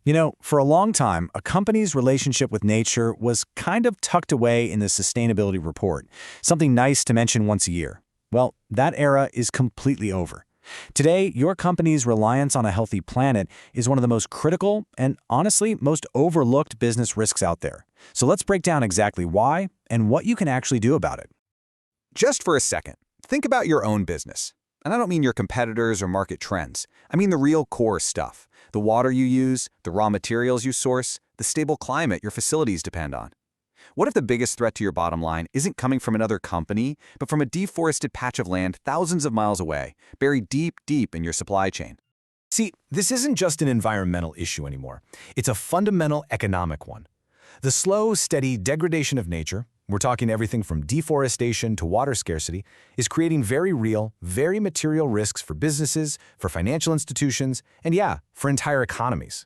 You know, for a long time, a company's relationship with nature was kind of tucked away in the sustainability report, something nice to mention once a year. Well, that era is completely over. Today, your company's reliance on a healthy planet is one of the most critical and, honestly, most overlooked business risks out there. So let's break down exactly why and what you can actually do about it. Just for a second, think about your own business. And I don't mean your competitors or market trends. I mean the real core stuff. The water you use, the raw materials you source, the stable climate your facilities depend on. What if the biggest threat to your bottom line isn't coming from another company, but from a deforested patch of land thousands of miles away, buried deep, deep in your supply chain? See, this isn't just an environmental issue anymore. It's a fundamental economic one. The slow, steady degradation of nature, we're talking everything from deforestation to water scarcity, is creating very real, very material risks for businesses, for financial institutions, and yeah, for entire economies.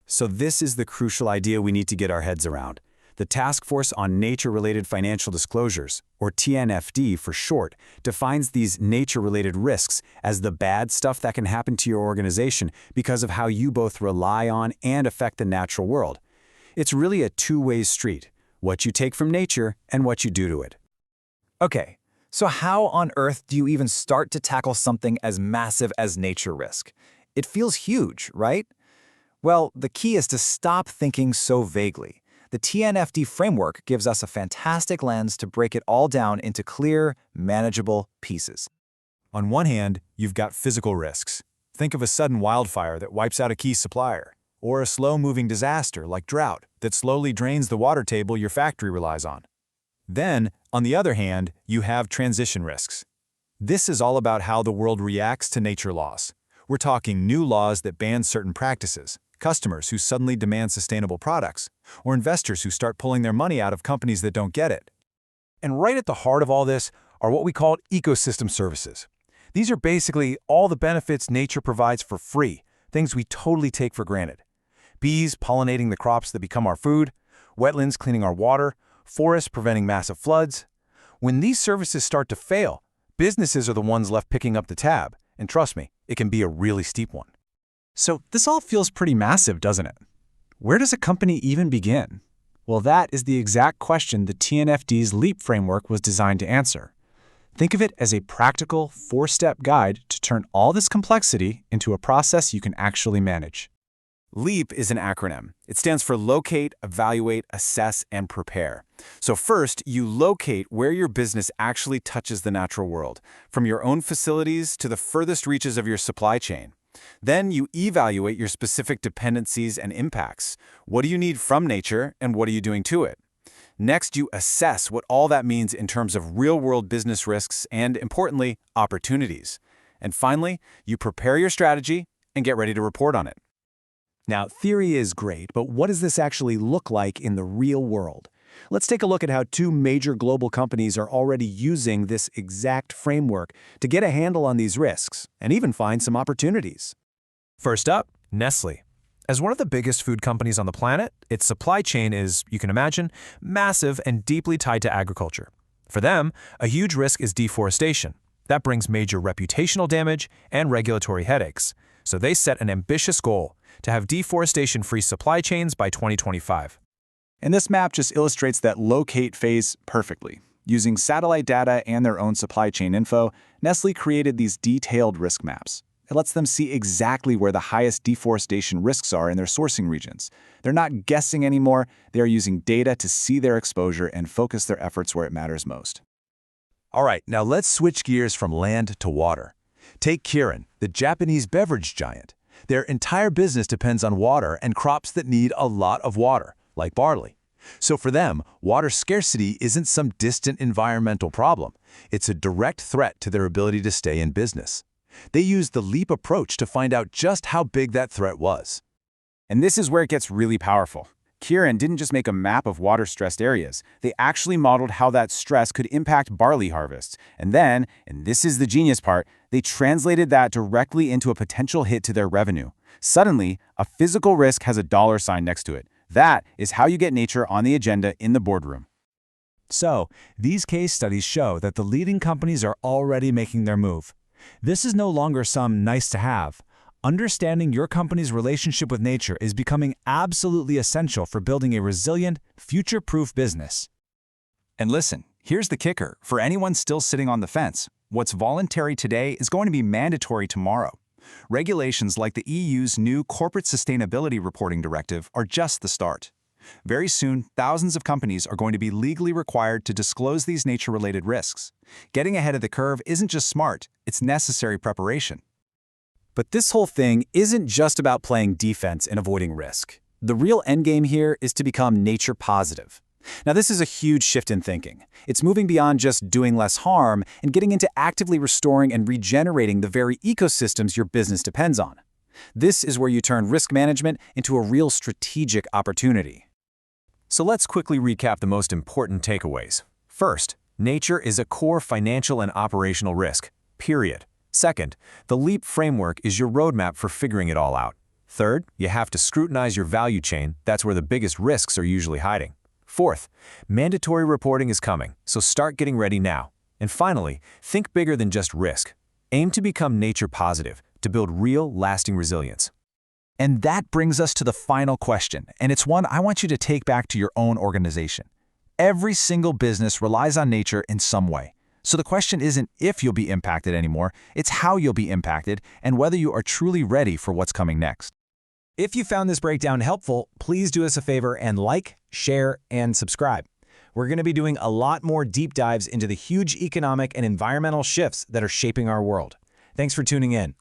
So this is the crucial idea we need to get our heads around. The Task Force on Nature-Related Financial Disclosures, or TNFD for short, defines these nature-related risks as the bad stuff that can happen to your organization because of how you both rely on and affect the natural world. It's really a two-way street, what you take from nature and what you do to it. Okay, so how on earth do you even start to tackle something as massive as nature risk? It feels huge, right? Well, the key is to stop thinking so vaguely. The TNFD framework gives us a fantastic lens to break it all down into clear, manageable pieces. On one hand, you've got physical risks. Think of a sudden wildfire that wipes out a key supplier, or a slow-moving disaster like drought that slowly drains the water table your factory relies on. Then, on the other hand, you have transition risks. This is all about how the world reacts to nature laws. We're talking new laws that ban certain practices, customers who suddenly demand sustainable products, or investors who start pulling their money out of companies that don't get it. And right at the heart of all this are what we call ecosystem services. These are basically all the benefits nature provides for free, things we totally take for granted. Bees pollinating the crops that become our food, wetlands cleaning our water, forests preventing massive floods. When these services start to fail, businesses are the ones left picking up the tab, and trust me, it can be a really steep one. So this all feels pretty massive, doesn't it? Where does a company even begin? Well, that is the exact question the TNFD's LEAP framework was designed to answer. Think of it as a practical, four-step guide to turn all this complexity into a process you can actually manage. LEAP is an acronym. It stands for Locate, Evaluate, Assess, and Prepare. So first, you locate where your business actually touches the natural world, from your own facilities to the furthest reaches of your supply chain. Then you evaluate your specific dependencies and impacts. What do you need from nature, and what are you doing to it? Next, you assess what all that means in terms of real-world business risks and, importantly, opportunities. And finally, you prepare your strategy and get ready to report on it. Now, theory is great, but what does this actually look like in the real world? Let's take a look at how two major global companies are already using this exact framework to get a handle on these risks and even find some opportunities. First up, Nestle. As one of the biggest food companies on the planet, its supply chain is, you can imagine, massive and deeply tied to agriculture. For them, a huge risk is deforestation. That brings major reputational damage and regulatory headaches. So they set an ambitious goal to have deforestation-free supply chains by 2025. And this map just illustrates that locate phase perfectly. Using satellite data and their own supply chain info, Nestle created these detailed risk maps. It lets them see exactly where the highest deforestation risks are in their sourcing regions. They're not guessing anymore, they are using data to see their exposure and focus their efforts where it matters most. All right, now let's switch gears from land to water. Take Kirin, the Japanese beverage giant. Their entire business depends on water and crops that need a lot of water, like barley. So for them, water scarcity isn't some distant environmental problem. It's a direct threat to their ability to stay in business. They used the LEAP approach to find out just how big that threat was. And this is where it gets really powerful. Kirin didn't just make a map of water-stressed areas. They actually modeled how that stress could impact barley harvests. And then, and this is the genius part, they translated that directly into a potential hit to their revenue. Suddenly, a physical risk has a dollar sign next to it. That is how you get nature on the agenda in the boardroom. So, these case studies show that the leading companies are already making their move. This is no longer some nice-to-have. Understanding your company's relationship with nature is becoming absolutely essential for building a resilient, future-proof business. And listen, here's the kicker. For anyone still sitting on the fence, what's voluntary today is going to be mandatory tomorrow. Regulations like the EU's new Corporate Sustainability Reporting Directive are just the start. Very soon, thousands of companies are going to be legally required to disclose these nature-related risks. Getting ahead of the curve isn't just smart, it's necessary preparation. But this whole thing isn't just about playing defense and avoiding risk. The real endgame here is to become nature positive. Now, this is a huge shift in thinking. It's moving beyond just doing less harm and getting into actively restoring and regenerating the very ecosystems your business depends on. This is where you turn risk management into a real strategic opportunity. So let's quickly recap the most important takeaways. First, nature is a core financial and operational risk, period. Second, the LEAP framework is your roadmap for figuring it all out. Third, you have to scrutinize your value chain. That's where the biggest risks are usually hiding. Fourth, mandatory reporting is coming, so start getting ready now. And finally, think bigger than just risk. Aim to become nature positive, to build real, lasting resilience. And that brings us to the final question, and it's one I want you to take back to your own organization. Every single business relies on nature in some way. So the question isn't if you'll be impacted anymore, it's how you'll be impacted and whether you are truly ready for what's coming next. If you found this breakdown helpful, please do us a favor and like, share, and subscribe. We're going to be doing a lot more deep dives into the huge economic and environmental shifts that are shaping our world. Thanks for tuning in.